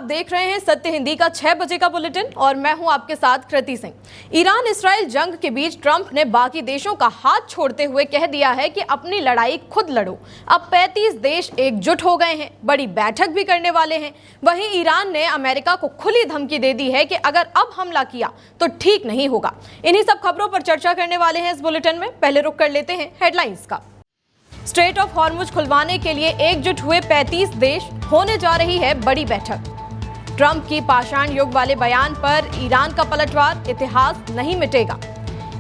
देख रहे हैं सत्य हिंदी का 6 बजे का बुलेटिन और मैं हूं आपके साथ कृति सिंह। ईरान इसराइल जंग के बीच ट्रंप ने बाकी देशों का हाथ छोड़ते हुए कह दिया है कि अपनी लड़ाई खुद लड़ो। अब 35 देश एकजुट हो गए हैं, बड़ी बैठक भी करने वाले हैं। वहीं ईरान ने अमेरिका को खुली धमकी दे दी है कि अगर अब हमला किया तो ठीक नहीं होगा। इन्हीं सब खबरों पर चर्चा करने वाले हैं इस बुलेटिन में। पहले रुक कर लेते हैं हेडलाइंस का। स्ट्रेट ऑफ हॉर्मुज खुलवाने के लिए एकजुट हुए 35 देश, होने जा रही है बड़ी बैठक। ट्रंप की पाषाण युग वाले बयान पर ईरान का पलटवार, इतिहास नहीं मिटेगा।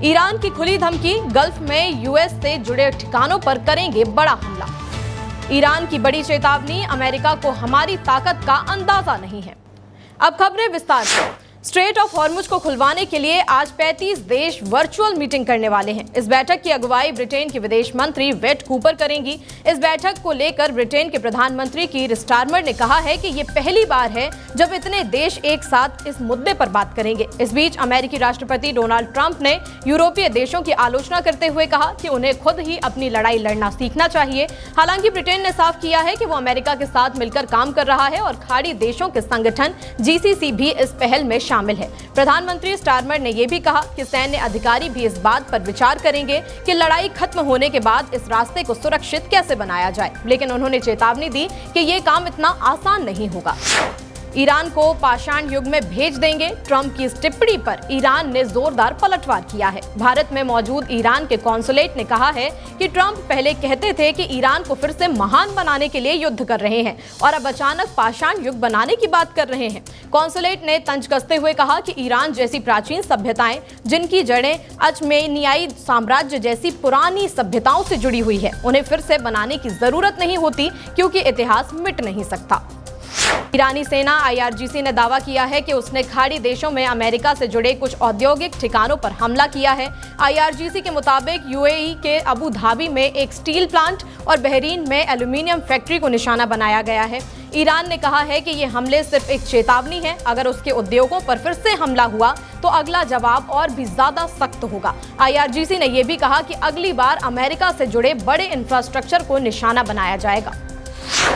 ईरान की खुली धमकी, गल्फ में यूएस से जुड़े ठिकानों पर करेंगे बड़ा हमला। ईरान की बड़ी चेतावनी, अमेरिका को हमारी ताकत का अंदाजा नहीं है। अब खबरें विस्तार से। स्ट्रेट ऑफ हॉर्मुज को खुलवाने के लिए आज 35 देश वर्चुअल मीटिंग करने वाले हैं। इस बैठक की अगुवाई ब्रिटेन की विदेश मंत्री वेट कूपर करेंगी। इस बैठक को लेकर ब्रिटेन के प्रधानमंत्री कीर स्टारमर ने कहा है कि ये पहली बार है जब इतने देश एक साथ इस मुद्दे पर बात करेंगे। इस बीच अमेरिकी राष्ट्रपति डोनाल्ड ट्रंप ने यूरोपीय देशों की आलोचना करते हुए कहा कि उन्हें खुद ही अपनी लड़ाई लड़ना सीखना चाहिए। हालांकि ब्रिटेन ने साफ किया है कि वो अमेरिका के साथ मिलकर काम कर रहा है और खाड़ी देशों के संगठन GCC भी इस पहल में शामिल है। प्रधानमंत्री स्टारमर ने यह भी कहा कि सैन्य अधिकारी भी इस बात पर विचार करेंगे कि लड़ाई खत्म होने के बाद इस रास्ते को सुरक्षित कैसे बनाया जाए, लेकिन उन्होंने चेतावनी दी कि यह काम इतना आसान नहीं होगा। ईरान को पाषाण युग में भेज देंगे, ट्रंप की इस टिप्पणी पर ईरान ने जोरदार पलटवार किया है। भारत में मौजूद ईरान के कॉन्सुलेट ने कहा है कि ट्रंप पहले कहते थे कि ईरान को फिर से महान बनाने के लिए युद्ध कर रहे हैं और अब अचानक पाषाण युग बनाने की बात कर रहे हैं। कॉन्सुलेट ने तंज कसते हुए कहा कि ईरान जैसी प्राचीन सभ्यताएं, जिनकी जड़ें अचमेनियाई साम्राज्य जैसी पुरानी सभ्यताओं से जुड़ी हुई है, उन्हें फिर से बनाने की जरूरत नहीं होती क्योंकि इतिहास मिट नहीं सकता। ईरानी सेना IRGC ने दावा किया है कि उसने खाड़ी देशों में अमेरिका से जुड़े कुछ औद्योगिक ठिकानों पर हमला किया है। IRGC के मुताबिक UAE के अबू धाबी में एक स्टील प्लांट और बहरीन में एल्यूमिनियम फैक्ट्री को निशाना बनाया गया है। ईरान ने कहा है कि ये हमले सिर्फ एक चेतावनी है। अगर उसके उद्योगों पर फिर से हमला हुआ तो अगला जवाब और भी ज्यादा सख्त होगा। IRGC ने यह भी कहा कि अगली बार अमेरिका से जुड़े बड़े इंफ्रास्ट्रक्चर को निशाना बनाया जाएगा।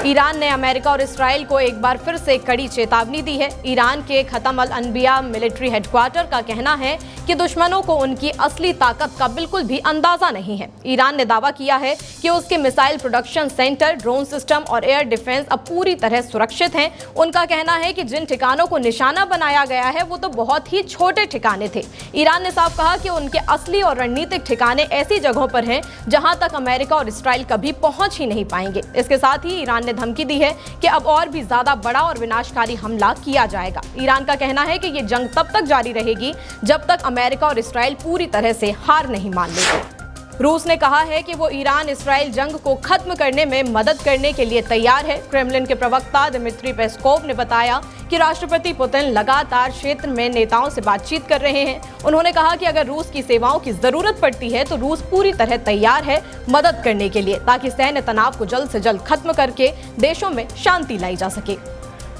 ईरान ने अमेरिका और इसराइल को एक बार फिर से कड़ी चेतावनी दी है। ईरान के खतम अल अनबिया मिलिट्री हेडक्वार्टर का कहना है कि दुश्मनों को उनकी असली ताकत का बिल्कुल भी अंदाजा नहीं है। ईरान ने दावा किया है कि उसके missile production centre, drone system और एयर डिफेंस अब पूरी तरह सुरक्षित हैं। उनका कहना है कि जिन ठिकानों को निशाना बनाया गया है वो तो बहुत ही छोटे ठिकाने थे। ईरान ने साफ कहा कि उनके असली और रणनीतिक ठिकाने ऐसी जगहों पर हैं जहां तक अमेरिका और इसराइल कभी पहुंच ही नहीं पाएंगे। इसके साथ ही ईरान ने धमकी दी है कि अब और भी ज्यादा बड़ा और विनाशकारी हमला किया जाएगा। ईरान का कहना है कि ये जंग तब तक जारी रहेगी जब तक अमेरिका और इसराइल पूरी तरह से हार नहीं मान लेते। रूस ने कहा है कि वो ईरान इसराइल जंग को खत्म करने में मदद करने के लिए तैयार है। क्रेमलिन के प्रवक्ता दिमित्री पेस्कोव ने बताया कि राष्ट्रपति पुतिन लगातार क्षेत्र में नेताओं से बातचीत कर रहे हैं। उन्होंने कहा कि अगर रूस की सेवाओं की जरूरत पड़ती है तो रूस पूरी तरह तैयार है मदद करने के लिए, ताकि सैन्य तनाव को जल्द से जल्द खत्म करके देशों में शांति लाई जा सके।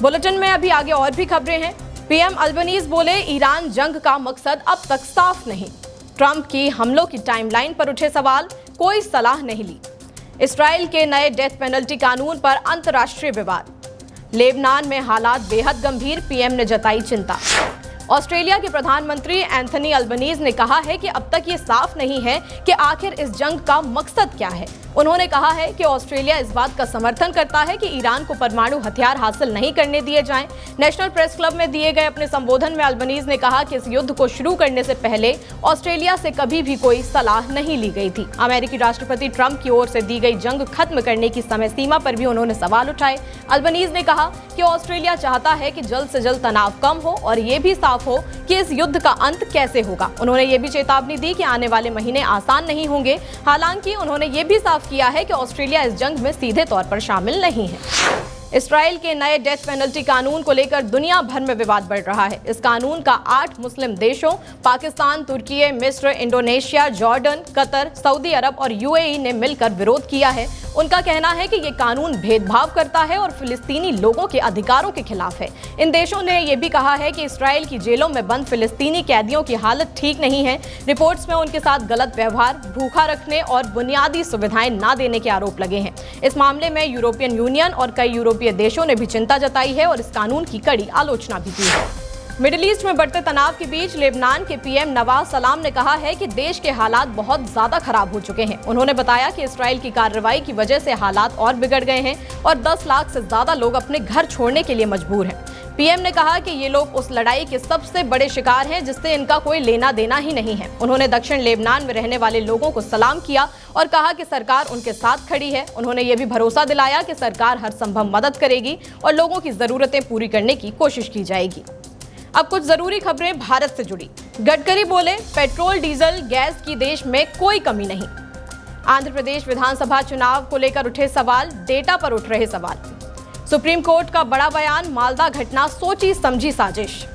बुलेटिन में अभी आगे और भी खबरें हैं। PM अल्बनीज बोले, ईरान जंग का मकसद अब तक साफ नहीं। ट्रंप की हमलों की टाइमलाइन पर उठे सवाल, कोई सलाह नहीं ली। इसराइल के नए डेथ पेनल्टी कानून पर अंतर्राष्ट्रीय विवाद। लेबनान में हालात बेहद गंभीर, PM ने जताई चिंता। ऑस्ट्रेलिया के प्रधानमंत्री एंथनी अल्बनीज ने कहा है कि अब तक ये साफ नहीं है कि आखिर इस जंग का मकसद क्या है। उन्होंने कहा है कि ऑस्ट्रेलिया इस बात का समर्थन करता है कि ईरान को परमाणु हथियार हासिल नहीं करने दिए जाएं। नेशनल प्रेस क्लब में दिए गए अपने संबोधन में अल्बनीज ने कहा कि इस युद्ध को शुरू करने से पहले ऑस्ट्रेलिया से कभी भी कोई सलाह नहीं ली गई थी। अमेरिकी राष्ट्रपति ट्रंप की ओर से दी गई जंग खत्म करने की समय सीमा पर भी उन्होंने सवाल उठाए। अल्बनीज ने कहा कि ऑस्ट्रेलिया चाहता है कि जल्द से जल्द तनाव कम हो और ये भी साफ हो कि इस युद्ध का अंत कैसे होगा। उन्होंने ये भी चेतावनी दी कि आने वाले महीने आसान नहीं होंगे। हालांकि उन्होंने ये भी साफ किया है कि ऑस्ट्रेलिया इस जंग में सीधे तौर पर शामिल नहीं है। इसराइल के नए डेथ पेनल्टी कानून को लेकर दुनिया भर में विवाद बढ़ रहा है। इस कानून का 8 मुस्लिम देशों पाकिस्तान, तुर्की, मिस्र, इंडोनेशिया, जॉर्डन, कतर, सऊदी अरब और UAE ने मिलकर विरोध किया है। उनका कहना है कि ये कानून भेदभाव करता है और फिलिस्तीनी लोगों के अधिकारों के खिलाफ है। इन देशों ने यह भी कहा है कि इसराइल की जेलों में बंद फिलिस्तीनी कैदियों की हालत ठीक नहीं है। रिपोर्ट्स में उनके साथ गलत व्यवहार, भूखा रखने और बुनियादी सुविधाएं ना देने के आरोप लगे हैं। इस मामले में यूरोपियन यूनियन और कई यूरोपीय यूरोपीय देशों ने भी चिंता जताई है और इस कानून की कड़ी आलोचना भी की है। मिडिल ईस्ट में बढ़ते तनाव के बीच लेबनान के पीएम नवाज सलाम ने कहा है कि देश के हालात बहुत ज्यादा खराब हो चुके हैं। उन्होंने बताया कि इजराइल की कार्रवाई की वजह से हालात और बिगड़ गए हैं और 10 लाख से ज्यादा लोग अपने घर छोड़ने के लिए मजबूर हैं। पीएम ने कहा कि ये लोग उस लड़ाई के सबसे बड़े शिकार हैं जिससे इनका कोई लेना देना ही नहीं है। उन्होंने दक्षिण लेबनान में रहने वाले लोगों को सलाम किया और कहा कि सरकार उनके साथ खड़ी है। उन्होंने ये भी भरोसा दिलाया कि सरकार हर संभव मदद करेगी और लोगों की जरूरतें पूरी करने की कोशिश की जाएगी। अब कुछ जरूरी खबरें भारत से जुड़ी। गडकरी बोले, पेट्रोल डीजल गैस की देश में कोई कमी नहीं। आंध्र प्रदेश विधानसभा चुनाव को लेकर उठे सवाल, डेटा पर उठ रहे सवाल। सुप्रीम कोर्ट का बड़ा बयान, मालदा घटना सोची समझी साजिश।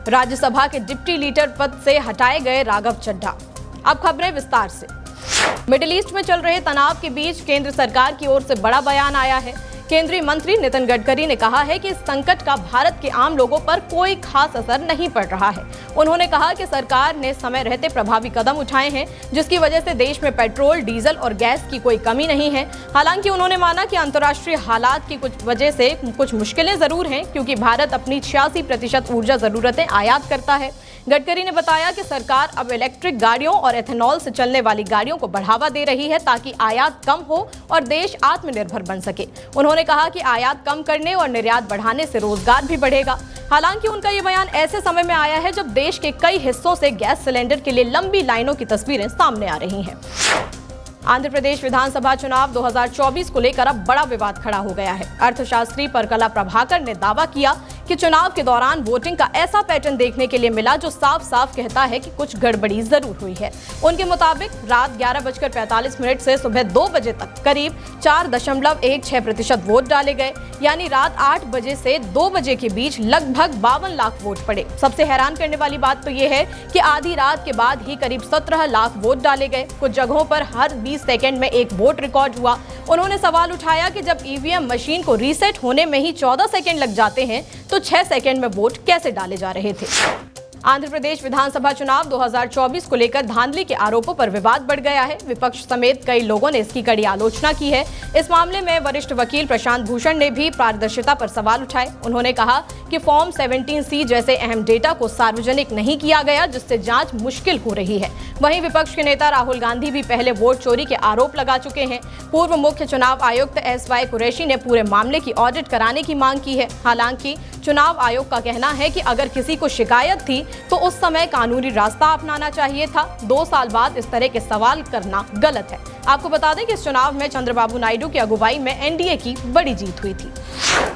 राज्यसभा के डिप्टी लीडर पद से हटाए गए राघव चड्ढा। अब खबरें विस्तार से। मिडिल ईस्ट में चल रहे तनाव के बीच केंद्र सरकार की ओर से बड़ा बयान आया है। केंद्रीय मंत्री नितिन गडकरी ने कहा है कि इस संकट का भारत के आम लोगों पर कोई खास असर नहीं पड़ रहा है। उन्होंने कहा कि सरकार ने समय रहते प्रभावी कदम उठाए हैं जिसकी वजह से देश में पेट्रोल, डीजल और गैस की कोई कमी नहीं है। हालांकि उन्होंने माना कि अंतर्राष्ट्रीय हालात की कुछ वजह से कुछ मुश्किलें जरूर हैं क्योंकि भारत अपनी 86% ऊर्जा जरूरतें आयात करता है। गडकरी ने बताया कि सरकार अब इलेक्ट्रिक गाड़ियों और एथेनॉल से चलने वाली गाड़ियों को बढ़ावा दे रही है ताकि आयात कम हो और देश आत्मनिर्भर बन सके। उन्होंने कहा कि आयात कम करने और निर्यात बढ़ाने से रोजगार भी बढ़ेगा। हालांकि उनका ये बयान ऐसे समय में आया है जब देश के कई हिस्सों से गैस सिलेंडर के लिए लंबी लाइनों की तस्वीरें सामने आ रही हैं। आंध्र प्रदेश विधानसभा चुनाव 2024 को लेकर अब बड़ा विवाद खड़ा हो गया है। अर्थशास्त्री परकला प्रभाकर ने दावा किया कि चुनाव के दौरान वोटिंग का ऐसा पैटर्न देखने के लिए मिला जो साफ साफ कहता है कि कुछ गड़बड़ी जरूर हुई है। उनके मुताबिक रात 11:45 से सुबह 2 बजे तक करीब 4.16% वोट डाले गए, यानी रात 8 बजे से 2 बजे के बीच लगभग 52 लाख वोट पड़े। सबसे हैरान करने वाली बात तो ये है कि आधी रात के बाद ही करीब 17 लाख वोट डाले गए। कुछ जगहों पर हर 20 सेकंड में एक वोट रिकॉर्ड हुआ। उन्होंने सवाल उठाया कि जब ईवीएम मशीन को रीसेट होने में ही 14 सेकंड लग जाते हैं तो 6 सेकंड में वोट कैसे डाले जा रहे थे। आंध्र प्रदेश विधानसभा चुनाव 2024 को लेकर धांधली के आरोपों पर विवाद बढ़ गया है। विपक्ष समेत कई लोगों ने इसकी कड़ी आलोचना की है। इस मामले में वरिष्ठ वकील प्रशांत भूषण ने भी पारदर्शिता पर सवाल उठाए। उन्होंने कहा कि फॉर्म 17C जैसे अहम डेटा को सार्वजनिक नहीं किया गया जिससे जांच मुश्किल हो रही है। वहीं विपक्ष के नेता राहुल गांधी भी पहले वोट चोरी के आरोप लगा चुके हैं। पूर्व मुख्य चुनाव आयुक्त SY कुरैशी ने पूरे मामले की ऑडिट कराने की मांग की है। हालांकि चुनाव आयोग का कहना है कि अगर किसी को शिकायत थी तो उस समय कानूनी रास्ता अपनाना चाहिए था। 2 साल बाद इस तरह के सवाल करना गलत है। आपको बता दें कि इस चुनाव में चंद्रबाबू नायडू की अगुवाई में NDA की बड़ी जीत हुई थी।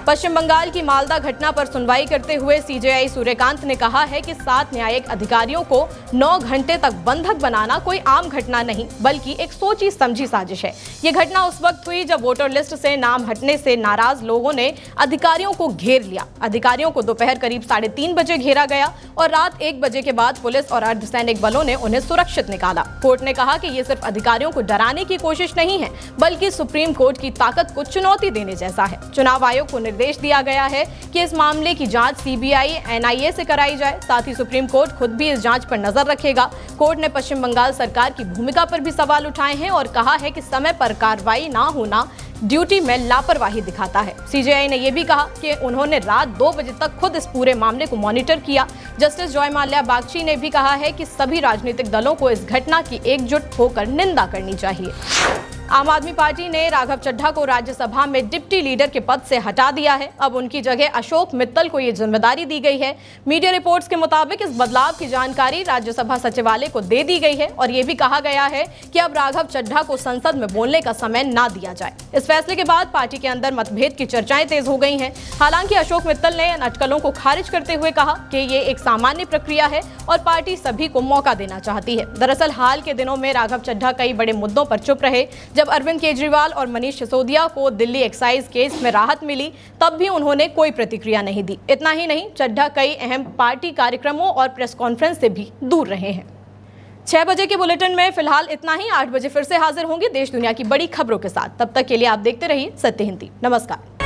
पश्चिम बंगाल की मालदा घटना पर सुनवाई करते हुए CJI सूर्यकांत ने कहा है कि 7 न्यायिक अधिकारियों को 9 घंटे तक बंधक बनाना कोई आम घटना नहीं बल्कि एक सोची समझी साजिश है। ये घटना उस वक्त हुई जब वोटर लिस्ट से नाम हटने से नाराज लोगों ने अधिकारियों को घेर लिया। अधिकारियों को दोपहर करीब 3:30 बजे घेरा गया और रात 1 बजे के बाद पुलिस और अर्धसैनिक बलों ने उन्हें सुरक्षित निकाला। कोर्ट ने कहा कि ये सिर्फ अधिकारियों को डराने की कोशिश नहीं है बल्कि सुप्रीम कोर्ट की ताकत को चुनौती देने जैसा है। चुनाव आयोग को निर्देश दिया गया है कि इस मामले की जांच CBI NIA से कराई जाए। साथ ही सुप्रीम कोर्ट खुद भी इस जांच पर नजर रखेगा। कोर्ट ने पश्चिम बंगाल सरकार की भूमिका पर भी सवाल उठाए हैं और कहा है कि समय पर कार्रवाई ना होना ड्यूटी में लापरवाही दिखाता है। CJI ने यह भी कहा कि उन्होंने रात 2 बजे तक खुद इस पूरे मामले को मॉनिटर किया। जस्टिस जॉय माल्या बागची ने भी कहा है कि सभी राजनीतिक दलों को इस घटना की एकजुट होकर निंदा करनी चाहिए। आम आदमी पार्टी ने राघव चड्ढा को राज्यसभा में डिप्टी लीडर के पद से हटा दिया है। अब उनकी जगह अशोक मित्तल को ये जिम्मेदारी दी गई है। मीडिया रिपोर्ट्स के मुताबिक इस बदलाव की जानकारी राज्यसभा सचिवालय को दे दी गई है और ये भी कहा गया है कि अब राघव चड्ढा को संसद में बोलने का समय ना दिया जाए। इस फैसले के बाद पार्टी के अंदर मतभेद की चर्चाएं तेज हो गई हैं। हालांकि अशोक मित्तल ने इन अटकलों को खारिज करते हुए कहा कि ये एक सामान्य प्रक्रिया है और पार्टी सभी को मौका देना चाहती है। दरअसल हाल के दिनों में राघव चड्ढा कई बड़े मुद्दों पर चुप रहे। जब अरविंद केजरीवाल और मनीष सिसोदिया को दिल्ली एक्साइज केस में राहत मिली तब भी उन्होंने कोई प्रतिक्रिया नहीं दी। इतना ही नहीं, चड्ढा कई अहम पार्टी कार्यक्रमों और प्रेस कॉन्फ्रेंस से भी दूर रहे हैं। 6 बजे के बुलेटिन में फिलहाल इतना ही। 8 बजे फिर से हाजिर होंगे देश दुनिया की बड़ी खबरों के साथ। तब तक के लिए आप देखते रहिए सत्य हिंदी। नमस्कार।